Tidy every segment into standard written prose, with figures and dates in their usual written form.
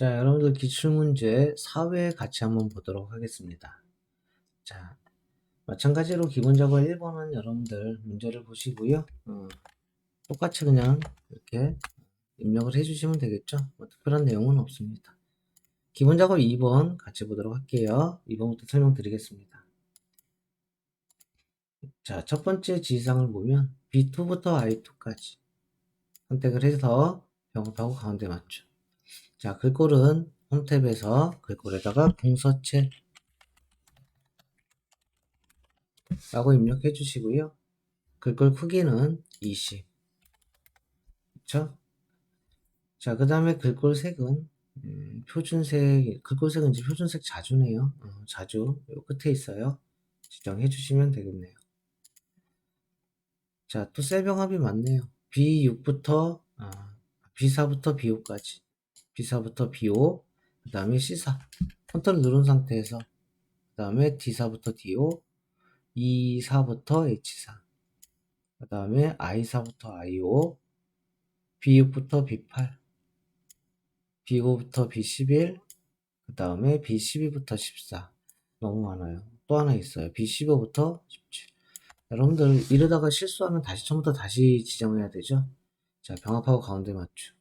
자, 여러분들 기출문제 4회 같이 한번 보도록 하겠습니다. 자, 마찬가지로 기본적으로 1번은 여러분들 문제를 보시고요. 똑같이 그냥 이렇게 입력을 해주시면 되겠죠. 뭐 특별한 내용은 없습니다. 기본 작업 2번 같이 보도록 할게요. 2번부터 설명드리겠습니다. 자, 첫 번째 지시사항을 보면 B2부터 I2까지 선택을 해서 병합하고 가운데 맞죠. 자, 글꼴은 홈탭에서 글꼴에다가 봉서체 라고 입력해 주시고요. 글꼴 크기는 20. 그쵸? 자, 그 다음에 글꼴 색은 표준색, 글꼴 색은 이제 표준색 자주네요. 자주 요 끝에 있어요. 지정해 주시면 되겠네요. 자, 또 셀병합이 많네요. B6부터 B4부터 B5까지. B4부터 B5, 그 다음에 C4. 컨트롤 누른 상태에서 그 다음에 D4부터 D5, E4부터 H4, 그 다음에 I4부터 I5, B6부터 B8, B5부터 B11, 그 다음에 B12부터 14. 너무 많아요. 또 하나 있어요. B15부터 17. 여러분들 이러다가 실수하면 다시 처음부터 다시 지정해야 되죠. 자, 병합하고 가운데 맞추.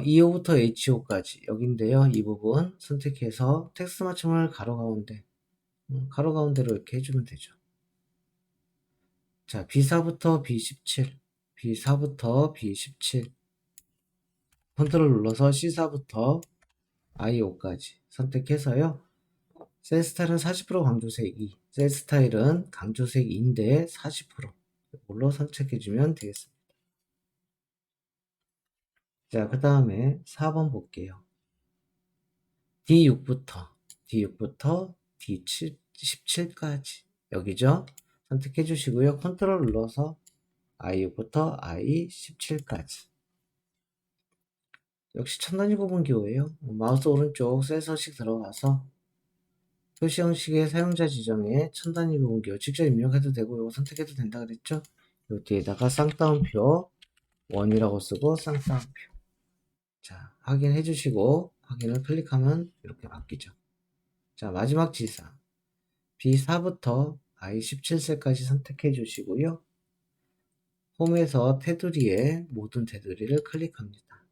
EO부터 HO까지 여기인데요. 이 부분 선택해서 텍스트 맞춤을 가로 가운데, 가로 가운데로 이렇게 해주면 되죠. 자, B4부터 B17, B4부터 B17. 컨트롤 눌러서 C4부터 I5까지 선택해서요. 셀 스타일은 40% 강조색 2, 셀 스타일은 강조색 2인데 40% 이걸로 선택해주면 되겠습니다. 자, 그 다음에 4번 볼게요. D6부터 D17까지 여기죠. 선택해 주시고요. 컨트롤 눌러서 I6부터 I17까지. 역시 첨단위 구분기호예요. 마우스 오른쪽 셀 서식 들어가서 표시 형식의 사용자 지정에 첨단위 구분기호 직접 입력해도 되고 이거 선택해도 된다 그랬죠? 요 뒤에다가 쌍따옴표 1이라고 쓰고 쌍따옴표. 자, 확인해 주시고 확인을 클릭하면 이렇게 바뀌죠. 자, 마지막 지사 B4부터 I17셀까지 선택해 주시고요. 홈에서 테두리에 모든 테두리를 클릭합니다.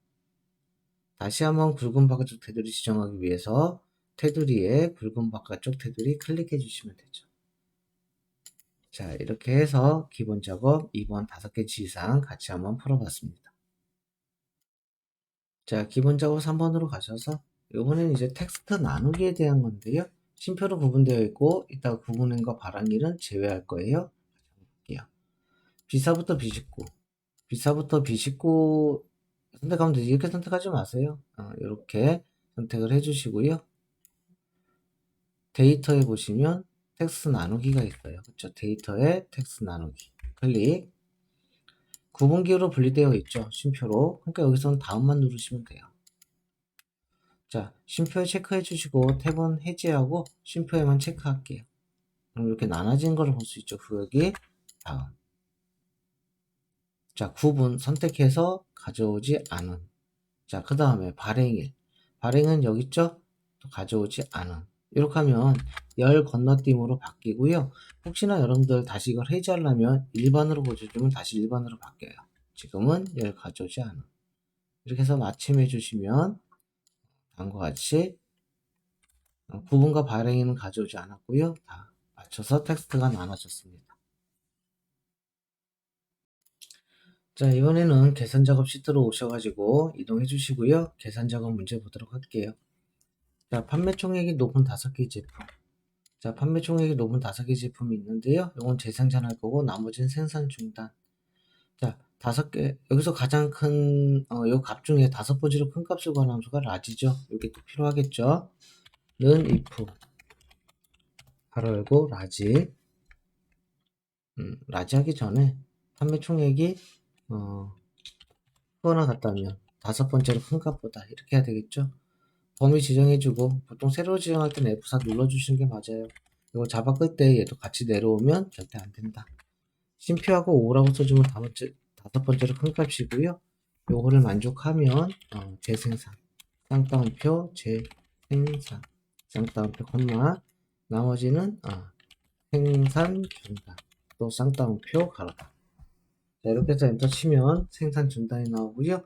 다시 한번 굵은 바깥쪽 테두리 지정하기 위해서 테두리에 굵은 바깥쪽 테두리 클릭해 주시면 되죠. 자, 이렇게 해서 기본 작업 2번 5개 지시사항 같이 한번 풀어봤습니다. 자, 기본 작업 3번으로 가셔서 이번엔 이제 텍스트 나누기에 대한 건데요. 쉼표로 구분되어 있고 이따가 구분행과 발항일은 제외할 거예요. 볼게요. B4부터 B19, B4부터 B19 선택하면 되지. 이렇게 선택하지 마세요. 이렇게 선택을 해주시고요. 데이터에 보시면 텍스트 나누기가 있어요. 그렇죠? 데이터에 텍스트 나누기 클릭. 구분기호로 분리되어 있죠. 쉼표로. 그러니까 여기서는 다음만 누르시면 돼요. 자, 쉼표에 체크해 주시고 탭은 해제하고 쉼표에만 체크할게요. 그럼 이렇게 나눠진 걸 볼 수 있죠. 구역이 다음. 자, 구분 선택해서 가져오지 않은. 자, 그 다음에 발행일. 발행은 여기 있죠? 또 가져오지 않은. 이렇게 하면 열 건너뛰음으로 바뀌고요. 혹시나 여러분들 다시 이걸 해제하려면 일반으로 고쳐주면 다시 일반으로 바뀌어요. 지금은 열 가져오지 않은. 이렇게 해서 마침해 주시면 다음과 같이 구분과 발행에는 가져오지 않았고요. 다 맞춰서 텍스트가 나눠졌습니다. 자, 이번에는 계산 작업 시트로 오셔가지고 이동해 주시고요. 계산 작업 문제 보도록 할게요. 자, 판매 총액이 높은 5개 제품. 자, 판매 총액이 높은 5개 제품이 있는데요. 이건 재생산할 거고 나머지는 생산 중단. 자, 5개 여기서 가장 큰 요 값 중에 5번째로 큰 값을 구하는 함수가 라지죠. 이게 또 필요하겠죠. 는 if 가로 열고 라지. 라지 하기 전에 판매 총액이 크거나 같다면 5번째로 큰 값보다 이렇게 해야 되겠죠. 범위 지정해주고 보통 새로 지정할 때는 F4 눌러주시는 게 맞아요. 이거 자바 끌 때 얘도 같이 내려오면 절대 안 된다. 심표하고 5라고 써주면 5번째로 큰 값이고요. 요거를 만족하면 재생산 쌍따옴표 재생산 쌍따옴표 콤마 나머지는 생산 중단 또 쌍따옴표 가로다. 자, 이렇게 해서 엔터 치면 생산 중단이 나오고요.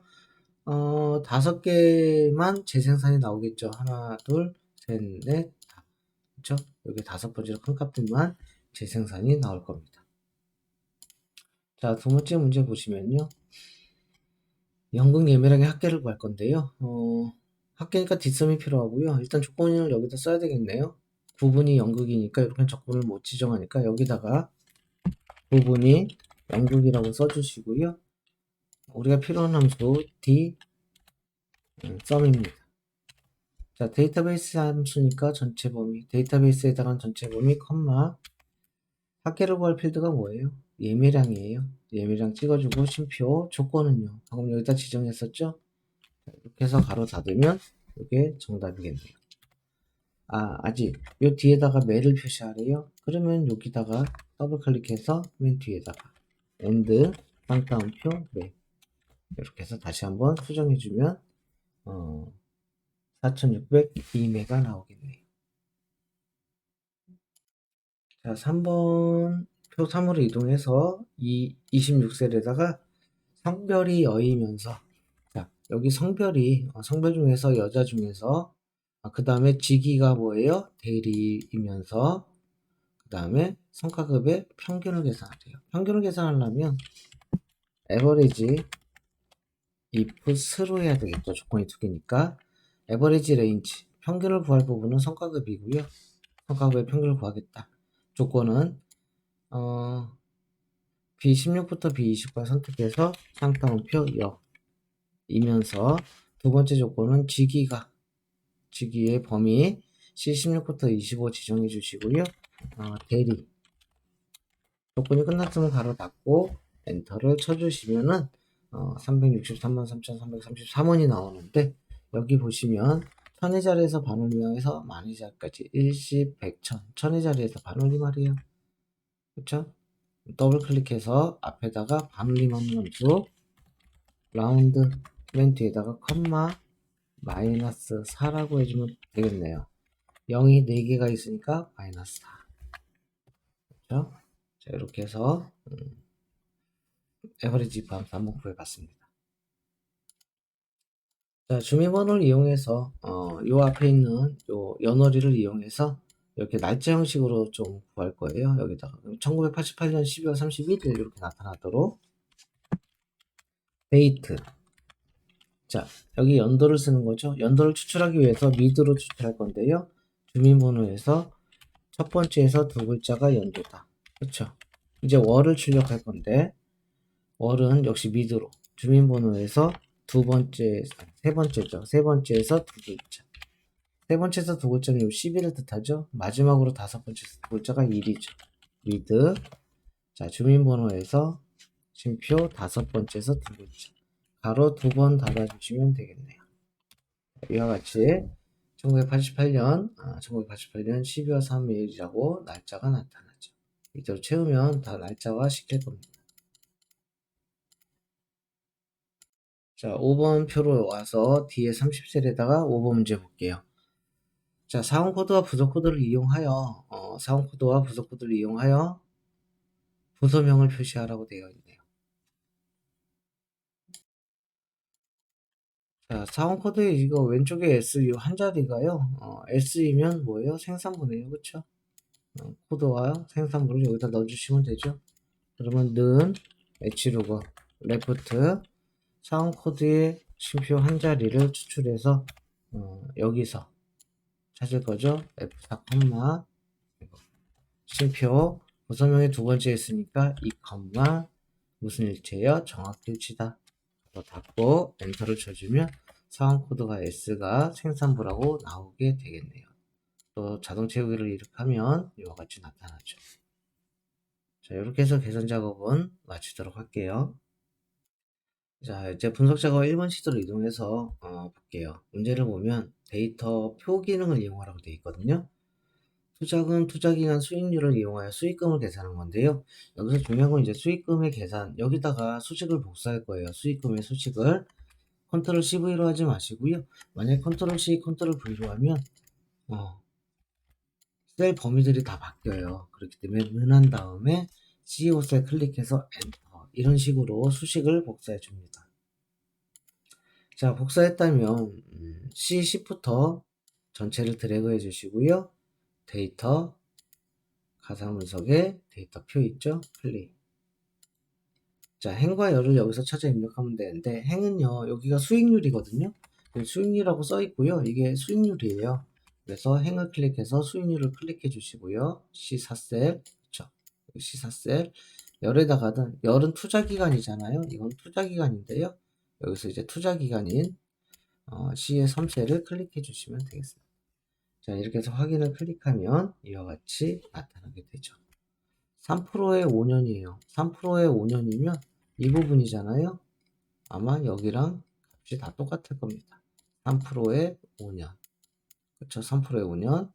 5개만 재생산이 나오겠죠. 하나, 둘, 셋, 넷, 다. 그쵸? 여기 5번째로 큰 값들만 재생산이 나올 겁니다. 자, 두 번째 문제 보시면요. 연극 예매량의 합계를 구할 건데요. 합계니까 뒷섬이 필요하고요. 일단 조건을 여기다 써야 되겠네요. 구분이 연극이니까 이렇게 조건을 못 지정하니까 여기다가 구분이 연극이라고 써주시고요. 우리가 필요한 함수 D 썸입니다. 자, 데이터베이스 함수니까 전체 범위, 데이터베이스에 해당하는 전체 범위, 컴마 합계를 구할 필드가 뭐예요? 예매량이에요. 예매량 찍어주고 심표 조건은요. 방금 여기다 지정했었죠? 이렇게 해서 가로 닫으면 이게 정답이겠네요. 아직 요 뒤에다가 매를 표시하래요. 그러면 여기다가 더블 클릭해서 맨 뒤에다가 and 쌍따옴표 매 이렇게 해서 다시 한번 수정해주면 4602매가 나오겠네요. 자, 3번 표 3으로 이동해서 26셀에다가 성별이 여이면서 자, 여기 성별이 성별 중에서 여자 중에서 그 다음에 직위가 뭐예요? 대리이면서 그 다음에 성과급의 평균을 계산하래요. 평균을 계산하려면 에버리지 if스로 해야 되겠죠. 조건이 두 개니까 에버리지 레인지 평균을 구할 부분은 성과급이고요. 성과급의 평균을 구하겠다. 조건은 B16부터 B20과 선택해서 쌍따옴표 이면서 두 번째 조건은 직위의 범위 C16부터 25 지정해 주시고요. 대리 조건이 끝났으면 가로 닫고 엔터를 쳐주시면은 363만 3,333원이 나오는데 여기 보시면 천의 자리에서 반올림해서 만의 자리까지 일십, 백천, 천의 자리에서 반올림 말이에요. 그쵸? 더블 클릭해서 앞에다가 반올림하는 함수 라운드 맨 뒤에다가 컴마 마이너스 4라고 해주면 되겠네요. 0이 4개가 있으니까 마이너스 4. 그렇죠? 자, 이렇게 해서 에버리지 함수 한번 구해봤습니다. 자, 주민번호를 이용해서 요 앞에 있는 요 연월일을 이용해서 이렇게 날짜 형식으로 좀 구할 거예요. 여기다가 1988년 12월 31일 이렇게 나타나도록 데이트. 자, 여기 연도를 쓰는 거죠. 연도를 추출하기 위해서 미드로 추출할 건데요. 주민번호에서 첫 번째에서 두 글자가 연도다. 그렇죠? 이제 월을 출력할 건데 월은 역시 미드로 주민번호에서 세 번째죠. 세 번째에서 두 글자. 세 번째에서 두 글자는 요 10일을 뜻하죠. 마지막으로 다섯 번째에서 두 글자가 1이죠. 미드. 자, 주민번호에서 쉼표 다섯 번째에서 두 글자. 가로 두 번 닫아주시면 되겠네요. 이와 같이 1988년 12월 3일이라고 날짜가 나타나죠. 이대로 채우면 다 날짜가 시킬 겁니다. 자, 5번 표로 와서 뒤에 30셀에다가 5번 문제 볼게요. 자, 사원 코드와 부서 코드를 이용하여 사원 코드와 부서 코드를 이용하여 부서명을 표시하라고 되어 있네요. 자, 사원 코드 이거 왼쪽에 S 이 한 자리가요. S이면 뭐예요? 생산부네요. 그쵸? 코드와 생산부를 여기다 넣어주시면 되죠. 그러면 는 h로그 레프트 사원 코드의 쉼표 한 자리를 추출해서 여기서 찾을 거죠. F4, 쉼표 부서명이 두 번째 있으니까 이 컴마 무슨 일체요? 정확일치다. 또 닫고 엔터를 쳐주면 사원 코드가 S가 생산부라고 나오게 되겠네요. 또 자동 채우기를 이렇게 하면 이와 같이 나타나죠. 자, 이렇게 해서 계산 작업은 마치도록 할게요. 자, 이제 분석 작업 1번 시트로 이동해서 볼게요. 문제를 보면 데이터 표 기능을 이용하라고 되어 있거든요. 투자금, 투자기간 수익률을 이용하여 수익금을 계산한 건데요. 여기서 중요한 건 이제 수익금의 계산, 여기다가 수식을 복사할 거예요. 수익금의 수식을. 컨트롤 CV로 하지 마시고요. 만약에 컨트롤 C, 컨트롤 V로 하면 셀 범위들이 다 바뀌어요. 그렇기 때문에 은한 다음에 CEO 셀 클릭해서 엔터, 이런 식으로 수식을 복사해 줍니다. 자, 복사했다면 C10부터 전체를 드래그 해 주시고요. 데이터, 가상 분석에 데이터 표 있죠? 클릭. 자, 행과 열을 여기서 찾아 입력하면 되는데, 행은요, 여기가 수익률이거든요. 수익률이라고 써 있고요. 이게 수익률이에요. 그래서 행을 클릭해서 수익률을 클릭해 주시고요. C4셀, 그쵸? C4셀. 열에다가든, 열은 투자 기간이잖아요. 이건 투자 기간인데요. 여기서 이제 투자 기간인 C의 3셀을 클릭해 주시면 되겠습니다. 자, 이렇게 해서 확인을 클릭하면 이와 같이 나타나게 되죠. 3%의 5년이에요. 3%의 5년이면 이 부분이잖아요. 아마 여기랑 값이 다 똑같을 겁니다. 3%의 5년. 그렇죠? 3%의 5년.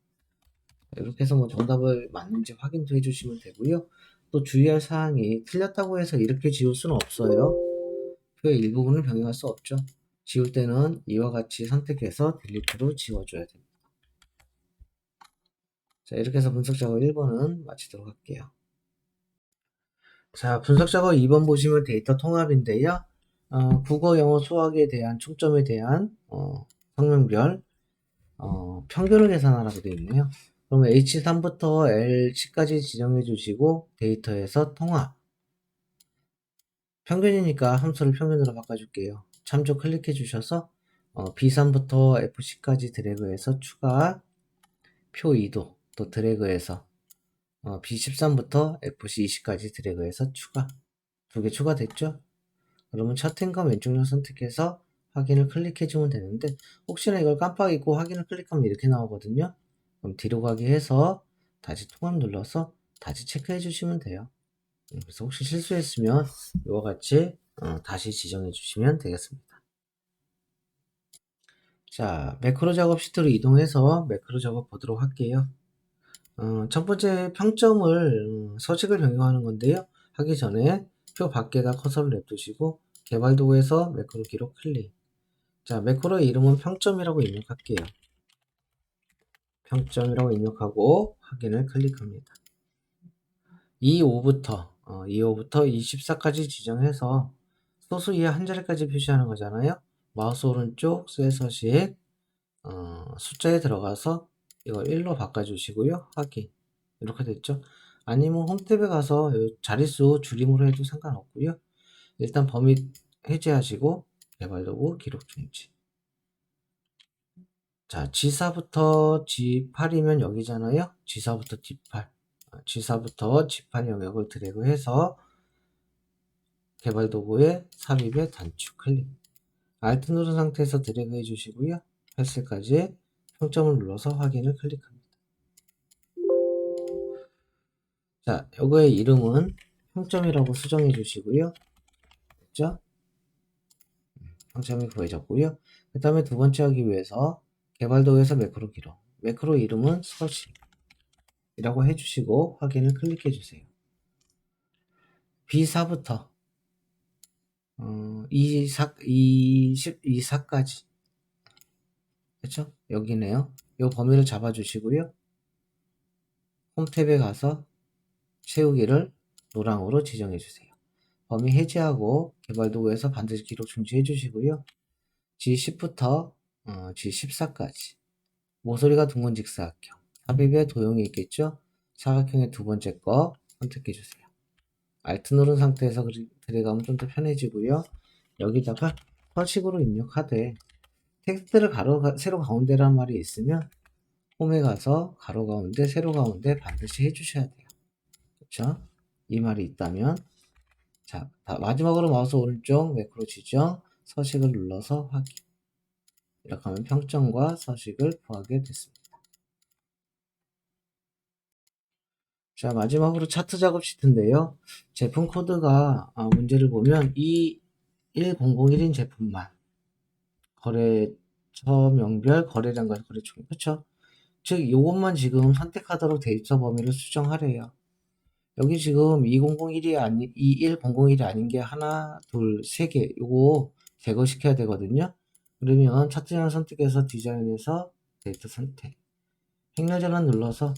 이렇게 해서 뭐 정답을 맞는지 확인도 해주시면 되고요. 또 주의할 사항이 틀렸다고 해서 이렇게 지울 수는 없어요. 표의 일부분을 변경할 수 없죠. 지울 때는 이와 같이 선택해서 딜리트로 지워줘야 됩니다. 자, 이렇게 해서 분석 작업 1번은 마치도록 할게요. 자, 분석 작업 2번 보시면 데이터 통합인데요. 국어, 영어, 수학에 대한 총점에 대한 성명별 평균을 계산하라고 되어 있네요. 그러면 H3부터 L10까지 지정해 주시고 데이터에서 통합. 평균이니까 함수를 평균으로 바꿔줄게요. 참조 클릭해 주셔서 B3부터 F10까지 드래그해서 추가, 표 2도 또 드래그해서 B13부터 FC20까지 드래그해서 추가. 두 개 추가됐죠? 그러면 차트인과 왼쪽을 선택해서 확인을 클릭해주면 되는데, 혹시나 이걸 깜빡 잊고 확인을 클릭하면 이렇게 나오거든요. 그럼 뒤로 가기 해서 다시 통합 눌러서 다시 체크해 주시면 돼요. 그래서 혹시 실수했으면 이와 같이 다시 지정해 주시면 되겠습니다. 자, 매크로 작업 시트로 이동해서 매크로 작업 보도록 할게요. 첫 번째 평점을 서식을 변경하는 건데요. 하기 전에 표 밖에다 커서를 냅두시고 개발 도구에서 매크로 기록 클릭. 자, 매크로의 이름은 평점이라고 입력할게요. 평점이라고 입력하고 확인을 클릭합니다. 25부터 24까지 지정해서 소수 이하 한 자리까지 표시하는 거잖아요. 마우스 오른쪽 셀 서식 숫자에 들어가서 이걸 1로 바꿔주시고요. 확인. 이렇게 됐죠. 아니면 홈탭에 가서 자릿수 줄임으로 해도 상관없고요. 일단 범위 해제하시고 개발도구 기록 중지. 자, G4부터 G8이면 여기잖아요. G4부터 D8. G4부터 G8 영역을 드래그해서 개발 도구에 삽입에 단축 클릭. Alt 누른 상태에서 드래그 해주시고요. 헬스까지 평점을 눌러서 확인을 클릭합니다. 자, 요거의 이름은 평점이라고 수정해 주시고요. 됐죠? 평점이 구해졌고요. 그 다음에 두 번째 하기 위해서 개발도구에서 매크로 기록. 매크로 이름은 서식이라고 해주시고 확인을 클릭해 주세요. B4부터 24까지. 그렇죠? 여기네요. 요 범위를 잡아주시고요. 홈탭에 가서 채우기를 노랑으로 지정해 주세요. 범위 해제하고 개발도구에서 반드시 기록 중지해 주시고요. G10부터 G14까지. 모서리가 둥근 직사각형. 삽입에 도형이 있겠죠? 사각형의 두 번째 거 선택해 주세요. Alt 누른 상태에서 드래그하면 좀 더 편해지고요. 여기다가 서식으로 입력하되 텍스트를 세로 가운데라는 말이 있으면 홈에 가서 가로 가운데, 세로 가운데 반드시 해주셔야 돼요. 그렇죠? 이 말이 있다면 자, 마지막으로 마우스 오른쪽 매크로 지정, 서식을 눌러서 확인. 이렇게 하면 평점과 서식을 구하게 됐습니다. 자, 마지막으로 차트 작업 시트인데요. 제품 코드가 문제를 보면 21001인 제품만 거래처 명별 거래량과 거래총, 그쵸? 즉 요것만 지금 선택하도록 데이터 범위를 수정하래요. 여기 지금 2001이 아니 21001이 아닌 게 하나, 둘, 세 개. 요거 제거시켜야 되거든요. 그러면 차트장 선택해서 디자인에서 데이터 선택. 행렬전환 눌러서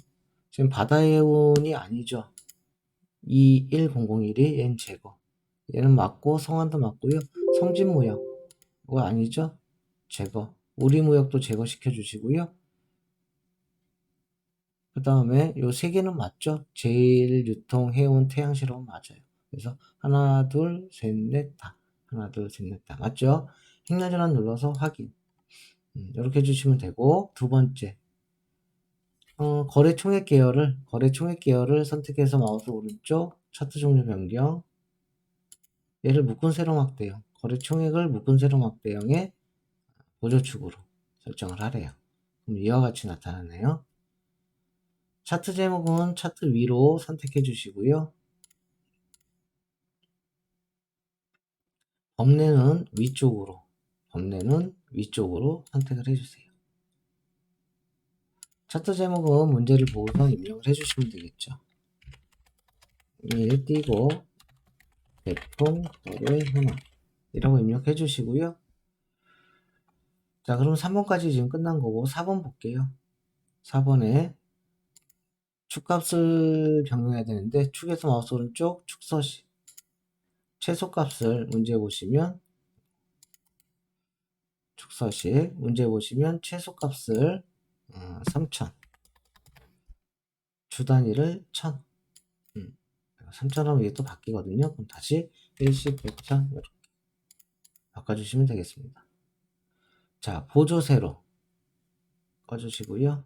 지금 바다해운이 아니죠. 21001이 얘는 제거. 얘는 맞고 성환도 맞고요. 성진무역 이거 아니죠? 제거. 우리무역도 제거시켜 주시고요. 그 다음에 요 세 개는 맞죠? 제일, 유통, 해운, 태양실험은 맞아요. 그래서 하나, 둘, 셋, 넷, 다. 하나, 둘, 셋, 넷, 다. 맞죠? 행렬전환 눌러서 확인. 이렇게 해주시면 되고, 두 번째. 거래 총액 계열을 선택해서 마우스 오른쪽, 차트 종류 변경. 얘를 묶은 세로 확대형. 거래 총액을 묶은 세로 확대형의 보조축으로 설정을 하래요. 그럼 이와 같이 나타나네요. 차트 제목은 차트 위로 선택해 주시고요. 범례는 위쪽으로 선택을 해주세요. 차트 제목은 문제를 보고서 입력을 해주시면 되겠죠. 1 띄고 대풍 거래 현황 이라고 입력해 주시고요. 자, 그럼 3번까지 지금 끝난 거고 4번 볼게요. 4번에 축값을 변경해야 되는데 축에서 마우스 오른쪽 축서식 최소값을 문제 보시면 축서식 문제 보시면 최소값을 3,000 주 단위를 1,000 3,000하면 이게 또 바뀌거든요. 그럼 다시 1씩 100,000 이렇게 바꿔주시면 되겠습니다. 자, 보조 세로 꺼주시고요.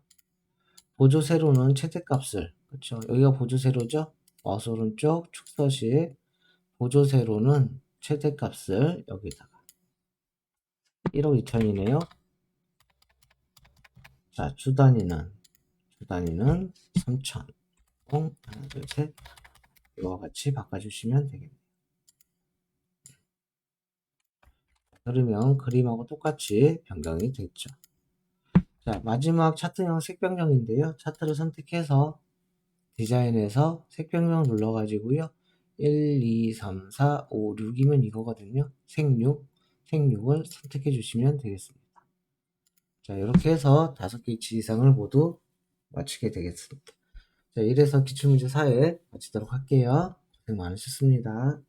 보조 세로는 최대값을 그렇죠. 여기가 보조 세로죠. 마우스 오른쪽 축서식 보조 세로는 최대값을 여기다가 1억 2천이네요. 자, 주 단위는 3,000 하나 둘 셋 이와 같이 바꿔주시면 되겠네요. 그러면 그림하고 똑같이 변경이 됐죠. 자, 마지막 차트형 색변경인데요. 차트를 선택해서 디자인에서 색변경 눌러가지고요. 1, 2, 3, 4, 5, 6이면 이거거든요. 색육을 선택해 주시면 되겠습니다. 자, 이렇게 해서 5개 지시사항을 모두 마치게 되겠습니다. 자, 이래서 기출문제 4회 마치도록 할게요. 고생 많으셨습니다.